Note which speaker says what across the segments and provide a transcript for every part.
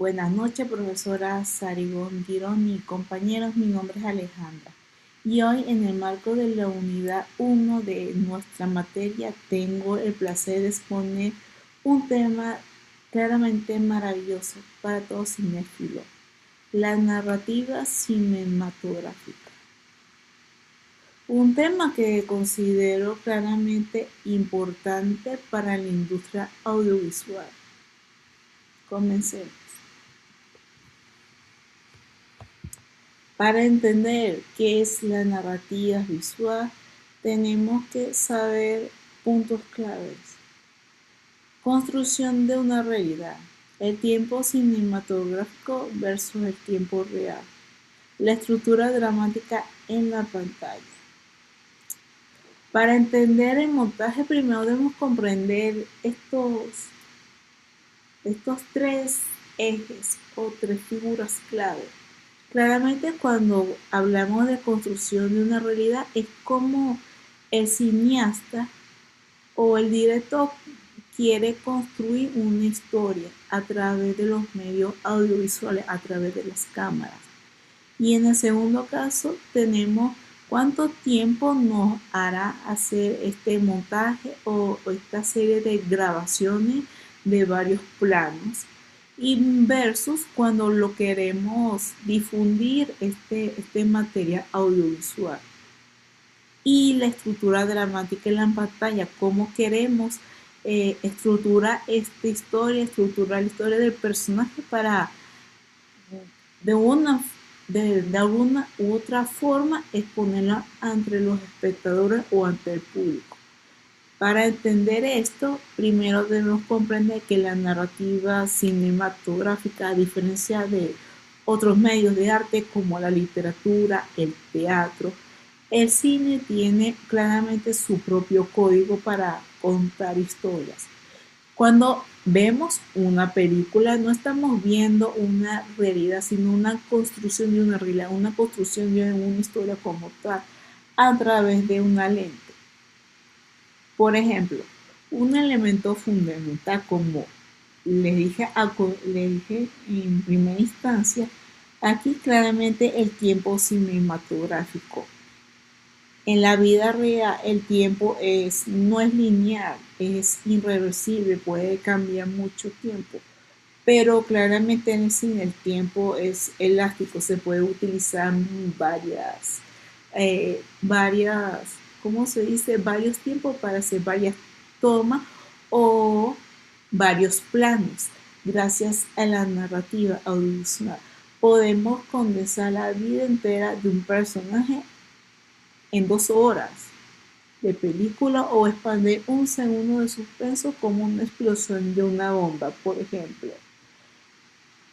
Speaker 1: Buenas noches, profesora Sarigón Girón y compañeros. Mi nombre es Alejandra. Y hoy, en el marco de la unidad 1 de nuestra materia, tengo el placer de exponer un tema claramente maravilloso para todo cinéfilo: la narrativa cinematográfica. Un tema que considero claramente importante para la industria audiovisual. Comencemos. Para entender qué es la narrativa visual, tenemos que saber puntos claves. Construcción de una realidad. El tiempo cinematográfico versus el tiempo real. La estructura dramática en la pantalla. Para entender el montaje, primero debemos comprender estos tres ejes o tres figuras clave. Claramente, cuando hablamos de construcción de una realidad, es como el cineasta o el director quiere construir una historia a través de los medios audiovisuales, a través de las cámaras. Y en el segundo caso tenemos cuánto tiempo nos hará hacer este montaje o esta serie de grabaciones de varios planos, y versus cuando lo queremos difundir este material audiovisual. Y la estructura dramática en la pantalla, cómo queremos estructurar esta historia, estructurar la historia del personaje para de alguna u otra forma exponerla ante los espectadores o ante el público. Para entender esto, primero debemos comprender que la narrativa cinematográfica, a diferencia de otros medios de arte como la literatura, el teatro, el cine tiene claramente su propio código para contar historias. Cuando vemos una película, no estamos viendo una realidad, sino una construcción de una realidad, una construcción de una historia como tal, a través de una lente. Por ejemplo, un elemento fundamental, como les dije en primera instancia, aquí claramente el tiempo cinematográfico. En la vida real el tiempo no es lineal, es irreversible, puede cambiar mucho tiempo. Pero claramente en el cine el tiempo es elástico, se puede utilizar varias, ¿cómo se dice? Varios tiempos para hacer varias tomas o varios planos. Gracias a la narrativa audiovisual podemos condensar la vida entera de un personaje en 2 horas de película, o expandir un segundo de suspenso como una explosión de una bomba, por ejemplo,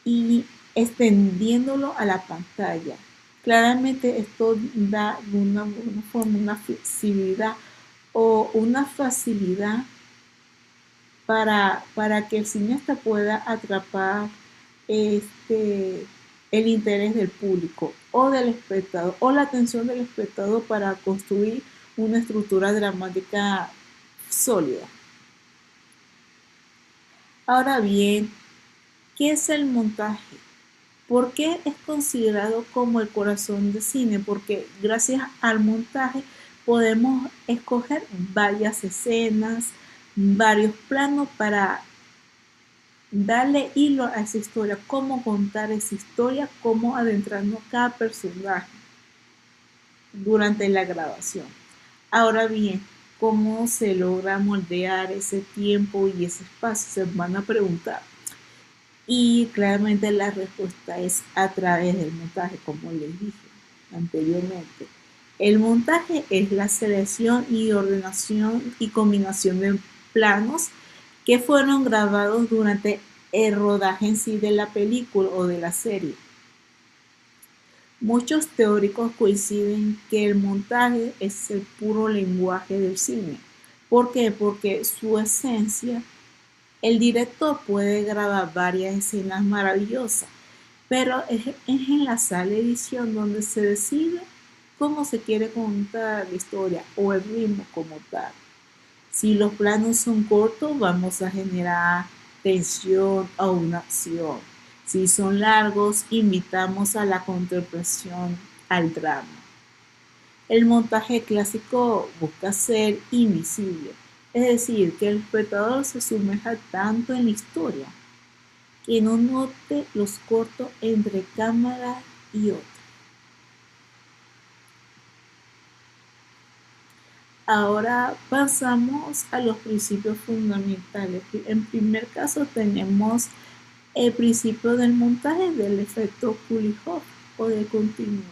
Speaker 1: y extendiéndolo a la pantalla. Claramente esto da de una forma una flexibilidad o una facilidad para que el cineasta pueda atrapar el interés del público o del espectador, o la atención del espectador, para construir una estructura dramática sólida. Ahora bien, ¿qué es el montaje? ¿Por qué es considerado como el corazón del cine? Porque gracias al montaje podemos escoger varias escenas, varios planos para darle hilo a esa historia, cómo contar esa historia, cómo adentrarnos cada personaje durante la grabación. Ahora bien, ¿cómo se logra moldear ese tiempo y ese espacio? Se van a preguntar. Y claramente la respuesta es a través del montaje, como les dije anteriormente. El montaje es la selección y ordenación y combinación de planos que fueron grabados durante el rodaje en sí de la película o de la serie. Muchos teóricos coinciden que el montaje es el puro lenguaje del cine. ¿Por qué? Porque su esencia, el director puede grabar varias escenas maravillosas, pero es en la sala de edición donde se decide cómo se quiere contar la historia o el ritmo como tal. Si los planos son cortos, vamos a generar tensión o una acción. Si son largos, invitamos a la contemplación, al drama. El montaje clásico busca ser invisible, es decir, que el espectador se sumerja tanto en la historia que no note los cortos entre cámara y otra. Ahora pasamos a los principios fundamentales. En primer caso tenemos el principio del montaje del efecto Kulikov o de continuidad.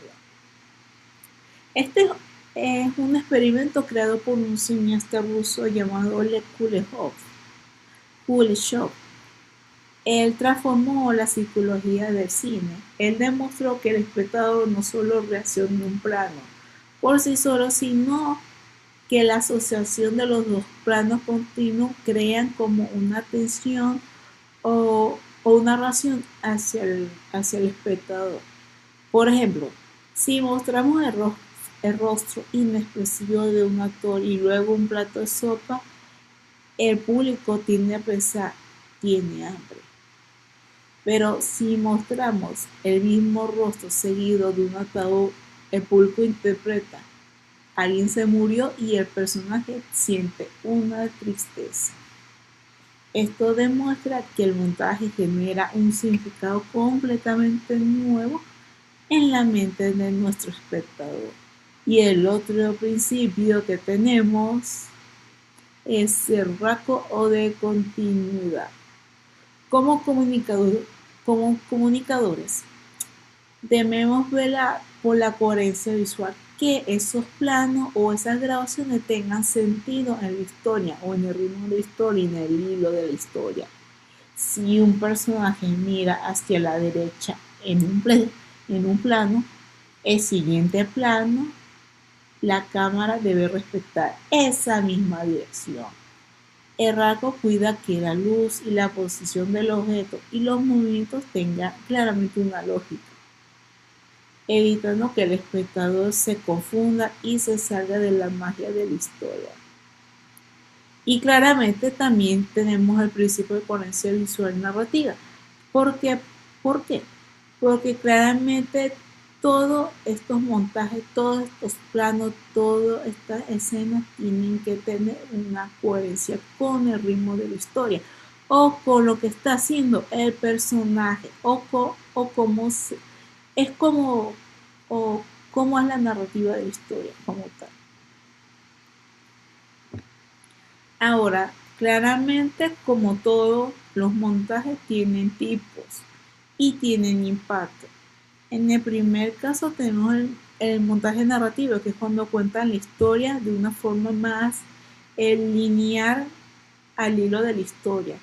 Speaker 1: Este es un experimento creado por un cineasta ruso llamado Oleg Kuleshov. Él transformó la psicología del cine. Él demostró que el espectador no solo reacciona a un plano por sí solo, sino que la asociación de los dos planos continuos crean como una tensión o una reacción hacia el espectador. Por ejemplo, si mostramos el rostro inexpresivo de un actor y luego un plato de sopa, el público tiende a pensar, tiene hambre. Pero si mostramos el mismo rostro seguido de un ataúd, el público interpreta, alguien se murió y el personaje siente una tristeza. Esto demuestra que el montaje genera un significado completamente nuevo en la mente de nuestro espectador. Y el otro principio que tenemos es el rasgo o de continuidad. Como comunicadores, debemos velar por la coherencia visual, que esos planos o esas grabaciones tengan sentido en la historia o en el ritmo de la historia y en el hilo de la historia. Si un personaje mira hacia la derecha en un plano, el siguiente plano, la cámara debe respetar esa misma dirección. El rasgo cuida que la luz y la posición del objeto y los movimientos tengan claramente una lógica, evitando que el espectador se confunda y se salga de la magia de la historia. Y claramente también tenemos el principio de coherencia visual narrativa. ¿Por qué? Porque claramente todos estos montajes, todos estos planos, todas estas escenas tienen que tener una coherencia con el ritmo de la historia o con lo que está haciendo el personaje o cómo es como o cómo es la narrativa de la historia como tal. Ahora, claramente como todos los montajes tienen tipos y tienen impacto. En el primer caso tenemos el montaje narrativo, que es cuando cuentan la historia de una forma más lineal al hilo de la historia,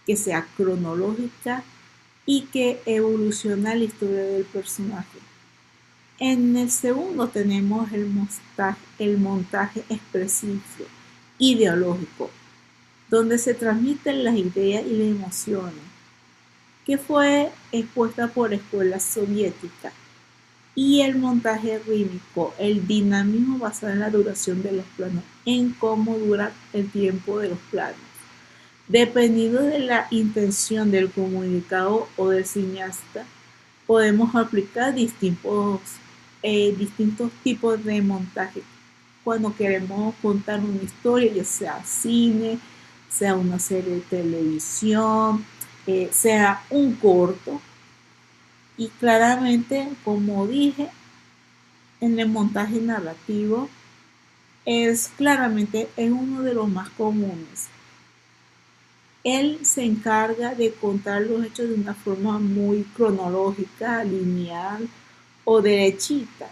Speaker 1: que sea cronológica y que evoluciona la historia del personaje. En el segundo tenemos el montaje expresivo, ideológico, donde se transmiten las ideas y las emociones, que fue expuesta por la escuela soviética. Y el montaje rítmico, el dinamismo basado en la duración de los planos, en cómo dura el tiempo de los planos. Dependiendo de la intención del comunicador o del cineasta, podemos aplicar distintos tipos de montaje cuando queremos contar una historia, ya sea cine, sea una serie de televisión, sea un corto. Y claramente, como dije, en el montaje narrativo es uno de los más comunes. Él se encarga de contar los hechos de una forma muy cronológica, lineal o derechita,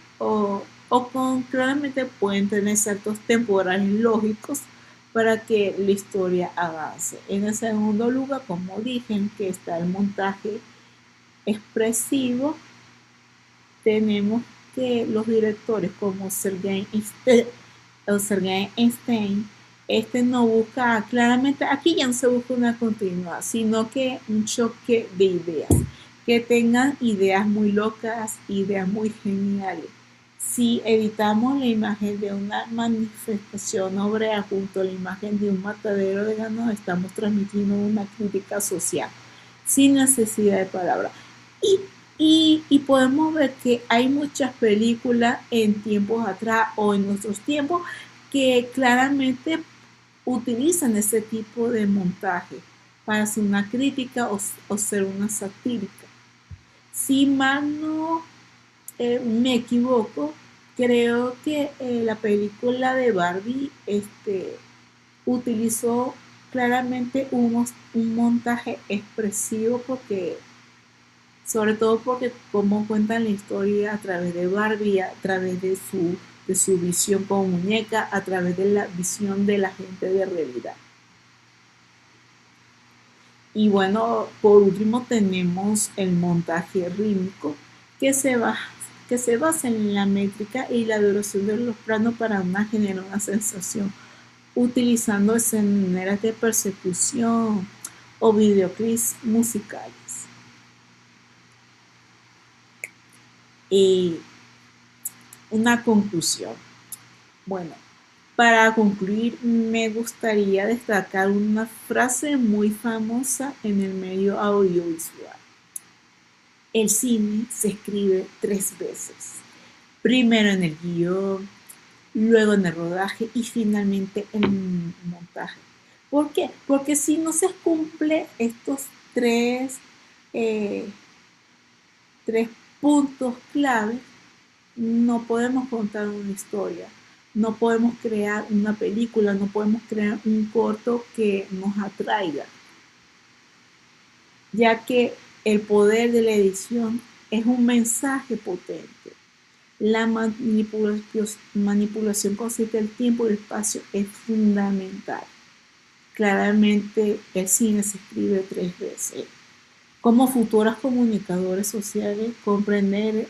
Speaker 1: claramente pueden tener saltos temporales lógicos para que la historia avance. En el segundo lugar, como dije, que está el montaje expresivo, tenemos que los directores como Sergei Einstein, no busca claramente, aquí ya no se busca una continuidad, sino que un choque de ideas, que tengan ideas muy locas, ideas muy geniales. Si editamos la imagen de una manifestación obrera junto a la imagen de un matadero de ganado, estamos transmitiendo una crítica social. sin necesidad de palabras. Y podemos ver que hay muchas películas en tiempos atrás o en nuestros tiempos que claramente utilizan ese tipo de montaje para hacer una crítica o ser una satírica. Si mal no me equivoco, creo que la película de Barbie utilizó claramente un montaje expresivo porque, sobre todo porque como cuentan la historia a través de Barbie, a través de su visión como muñeca, a través de la visión de la gente de realidad. Y bueno, por último tenemos el montaje rítmico que que se basa en la métrica y la duración de los planos para generar una sensación utilizando escenas de persecución o videoclips musicales. Y una conclusión. Bueno, para concluir, me gustaría destacar una frase muy famosa en el medio audiovisual. El cine se escribe 3 veces. Primero en el guión, luego en el rodaje y finalmente en el montaje. ¿Por qué? Porque si no se cumple estos eh, tres puntos clave, no podemos contar una historia, no podemos crear una película, no podemos crear un corto que nos atraiga, ya que el poder de la edición es un mensaje potente. La manipulación consciente del tiempo y el espacio es fundamental. Claramente el cine se escribe 3 veces. Como futuras comunicadores sociales, comprender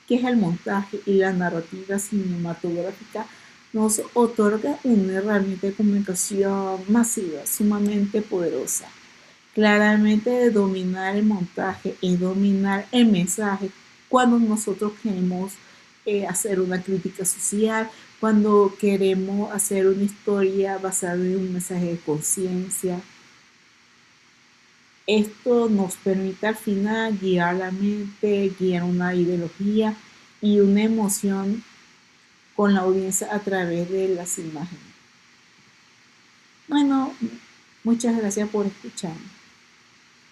Speaker 1: qué es el montaje y la narrativa cinematográfica nos otorga una herramienta de comunicación masiva, sumamente poderosa. Claramente dominar el montaje y dominar el mensaje cuando nosotros queremos hacer una crítica social, cuando queremos hacer una historia basada en un mensaje de conciencia. Esto nos permite al final guiar la mente, guiar una ideología y una emoción con la audiencia a través de las imágenes. Bueno, muchas gracias por escucharme.